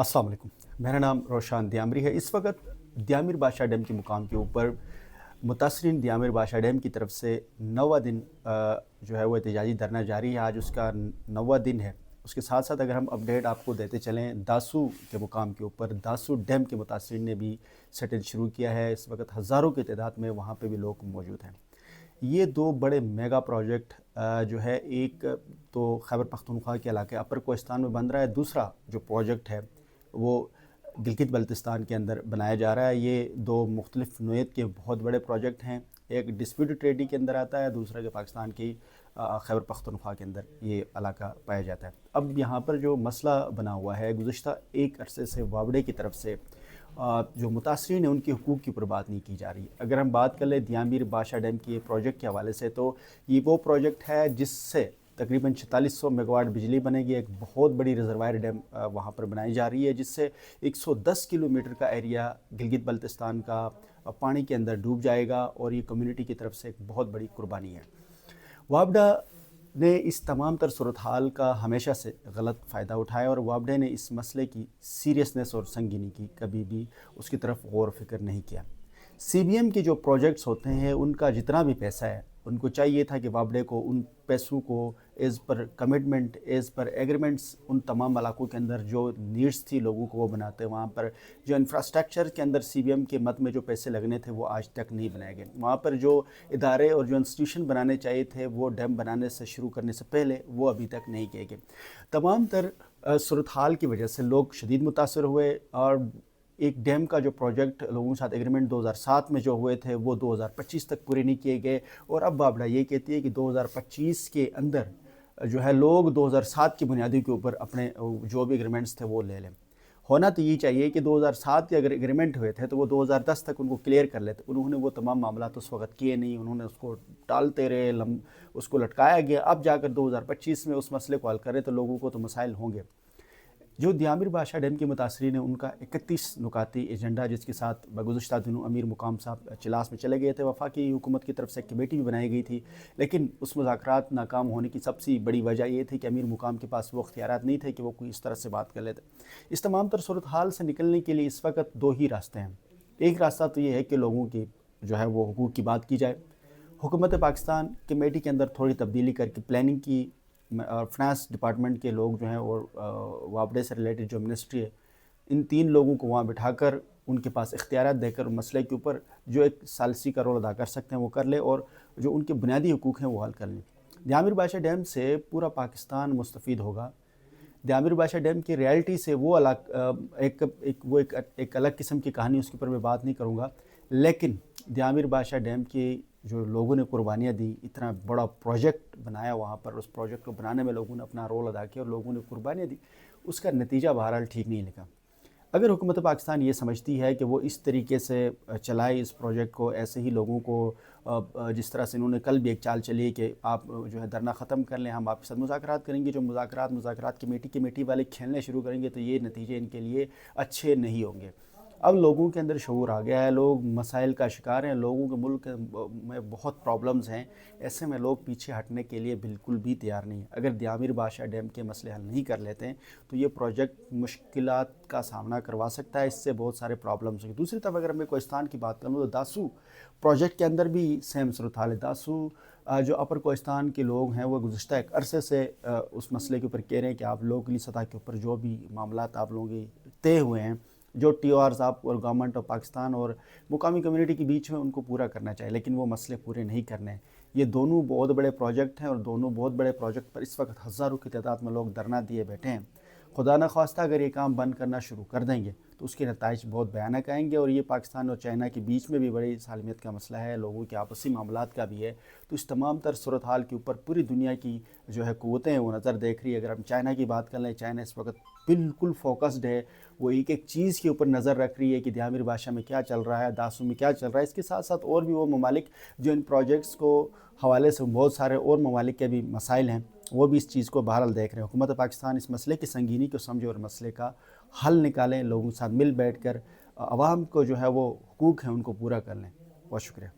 अस्सलाम वालेकुम। मेरा नाम रोशान दियामरी है। इस वक्त दियामिर बादशाह डैम के मुकाम के ऊपर मुतासरीन दियामिर बादशाह डैम की तरफ से 9वां दिन जो है वो एहतजाजी धरना जारी है। आज उसका 9वां दिन है। उसके साथ साथ अगर हम अपडेट आपको देते चलें, दासू के मुकाम के ऊपर दासू डैम के मुतासरीन ने भी सेटल शुरू किया है। इस वक्त हज़ारों की तादाद में वहाँ पे भी लोग मौजूद हैं। ये दो बड़े मेगा प्रोजेक्ट जो है, एक तो खैबर पख्तूनख्वा के इलाके अपर कोहिस्तान में बन रहा है, दूसरा जो प्रोजेक्ट है वो गिलगित बल्तिस्तान के अंदर बनाया जा रहा है। ये दो मुख्तलिफ नोयत के बहुत बड़े प्रोजेक्ट हैं। एक डिस्प्यूटेड ट्रेडी के अंदर आता है, दूसरा के पाकिस्तान की खैबर पख्तूनख्वा के अंदर ये इलाका पाया जाता है। अब यहाँ पर जो मसला बना हुआ है, गुज़िश्ता एक अरसे से वावड़े की तरफ से जो मुतासरीन हैं उनके हुकूक़ के ऊपर बात नहीं की जा रही। अगर हम बात कर लें दियामिर बादशाह डैम के प्रोजेक्ट के हवाले से, तो ये वो प्रोजेक्ट है जिससे तकरीबन 4600 मेगावाट बिजली बनेगी। एक बहुत बड़ी रिजर्वायर डैम वहाँ पर बनाई जा रही है, जिससे 110 किलोमीटर का एरिया गिलगित बल्तिस्तान का पानी के अंदर डूब जाएगा और ये कम्युनिटी की तरफ से एक बहुत बड़ी कुर्बानी है। वापडा ने इस तमाम तर सूरत हाल का हमेशा से गलत फ़ायदा उठाया और वापडे ने इस मसले की सीरियसनेस और संगीनी की कभी भी उसकी तरफ गौर फिक्र नहीं किया। CBM के जो प्रोजेक्ट्स होते हैं उनका जितना भी पैसा है, उनको चाहिए था कि वापडे को उन पैसों को as per commitment, as per agreements, उन तमाम इलाकों के अंदर जो नीड्स थी लोगों को वो बनाते। वहाँ पर जो इंफ्रास्ट्रक्चर के अंदर CBM के मद में जो पैसे लगने थे वो आज तक नहीं बनाए गए। वहाँ पर जो इदारे और जो इंस्टीट्यूशन बनाने चाहिए थे वो डैम बनाने से शुरू करने से पहले वो अभी तक नहीं किए गए। तमाम तर सूरत हाल की वजह से लोग शदीद मुतासर हुए और एक डैम का जो प्रोजेक्ट लोगों के साथ एग्रीमेंट 2007 में जो हुए थे वो 2025 तक पूरे नहीं किए गए। और अब वापडा ये कहती है कि 2025 के अंदर जो है लोग 2007 की बुनियादी के ऊपर अपने जो भी एग्रीमेंट्स थे वो ले लें। होना तो ये चाहिए कि 2007 के अगर एग्रीमेंट हुए थे तो वो 2010 तक उनको क्लियर कर लेते। उन्होंने वो तमाम मामला तो उस वक्त किए नहीं, उन्होंने उसको टालते रहे, उसको लटकाया गया। अब जाकर 2025 में उस मसले को हल करें तो लोगों को तो मसाइल होंगे। जो दियामिर बादशाह डैम के मुतासरीन हैं उनका 31 नुकाती एजेंडा, जिसके साथ गुज़िश्ता दिनों अमीर मुकाम साहब चिलास में चले गए थे। वफाकी हुकूमत की तरफ से एक कमेटी भी बनाई गई थी, लेकिन उस मुज़ाकरात नाकाम होने की सबसे बड़ी वजह ये थी कि अमीर मुकाम के पास वो इख्तियारात नहीं थे कि वो कोई इस तरह से बात कर लेते। इस तमाम तर सूरत हाल से निकलने के लिए इस वक्त दो ही रास्ते हैं। एक रास्ता तो ये है कि लोगों की जो है वो हुकूक़ की बात की जाए। हुकूमत पाकिस्तान कमेटी के अंदर थोड़ी तब्दीली करके प्लानिंग की और फाइनेंस डिपार्टमेंट के लोग जो हैं और वापडे से रिलेटेड जो मिनिस्ट्री है, इन तीन लोगों को वहाँ बिठाकर उनके पास इख्तियारात देकर मसले के ऊपर जो एक सालसी का रोल अदा कर सकते हैं वो कर ले और जो उनके बुनियादी हुकूक़ हैं वो हल कर लें। दियामिर बादशाह डैम से पूरा पाकिस्तान मुस्तफ़ीद होगा। दियामिर बादशाह डैम की रियलिटी से वो अलग एक अलग किस्म की कहानी, उसके ऊपर मैं बात नहीं करूँगा। लेकिन दियामिर बादशाह डैम की जो लोगों ने कुर्बानियाँ दी, इतना बड़ा प्रोजेक्ट बनाया वहाँ पर, उस प्रोजेक्ट को बनाने में लोगों ने अपना रोल अदा किया और लोगों ने कुर्बानियाँ दी, उसका नतीजा बहरहाल ठीक नहीं निकला। अगर हुकूमत पाकिस्तान ये समझती है कि वो इस तरीके से चलाए इस प्रोजेक्ट को, ऐसे ही लोगों को जिस तरह से इन्होंने कल भी एक चाल चली कि आप जो है धरना ख़त्म कर लें, हम आपके साथ मुज़ाकरात करेंगे, जो मुज़ाकरात कमेटी वाले खेलने शुरू करेंगे तो ये नतीजे इनके लिए अच्छे नहीं होंगे। अब लोगों के अंदर शऊर आ गया है, लोग मसाइल का शिकार हैं, लोगों के मुल्क में बहुत प्रॉब्लम्स हैं। ऐसे में लोग पीछे हटने के लिए बिल्कुल भी तैयार नहीं है। अगर दियामिर बादशाह डैम के मसले हल नहीं कर लेते हैं तो ये प्रोजेक्ट मुश्किलात का सामना करवा सकता है, इससे बहुत सारे प्रॉब्लम्स हैं। दूसरी तरफ अगर मैं कोहिस्तान की बात करूँ तो दासू प्रोजेक्ट के अंदर भी सेम सूरत हाल है। दासू जो अपर कोहिस्तान के लोग हैं वो गुज़िश्ता एक अरसे से उस मसले के ऊपर कह रहे हैं कि आप लोकली सतह के ऊपर जो भी मामलात आप लोगों के तय हुए हैं, जो TORs आप और गवर्नमेंट ऑफ पाकिस्तान और मुकामी कम्युनिटी के बीच में, उनको पूरा करना चाहिए, लेकिन वो मसले पूरे नहीं करने हैं। ये दोनों बहुत बड़े प्रोजेक्ट हैं और दोनों बहुत बड़े प्रोजेक्ट पर इस वक्त हज़ारों की तादाद में लोग धरना दिए बैठे हैं। खुदा न ख्वास्ता अगर ये काम बंद करना शुरू कर देंगे तो उसके नताइज बहुत भयानक आएंगे और ये पाकिस्तान और चाइना के बीच में भी बड़ी सालमियत का मसला है, लोगों के आपसी मामलात का भी है। तो इस तमाम तर सूरत हाल के ऊपर पूरी दुनिया की जो है क़ुव्वतें हैं वो नज़र देख रही है। अगर हम चाइना की बात कर लें, चाइना इस वक्त बिल्कुल फोकस्ड है, वो एक एक चीज़ के ऊपर नज़र रख रही है कि दियामिर बादशाह में क्या चल रहा है, दासू में क्या चल रहा है। इसके साथ साथ और भी वो ममालिक जो इन प्रोजेक्ट्स को हवाले से बहुत सारे और ममालिक के भी मसाइल हैं, वो भी इस चीज़ को बहरहाल देख रहे हैं। हुकूमत पाकिस्तान इस मसले की संगीनी को समझे और मसले का हल निकालें, लोगों के साथ मिल बैठ कर आवाम को जो है वो हुकूक़ हैं उनको पूरा कर लें। बहुत शुक्रिया।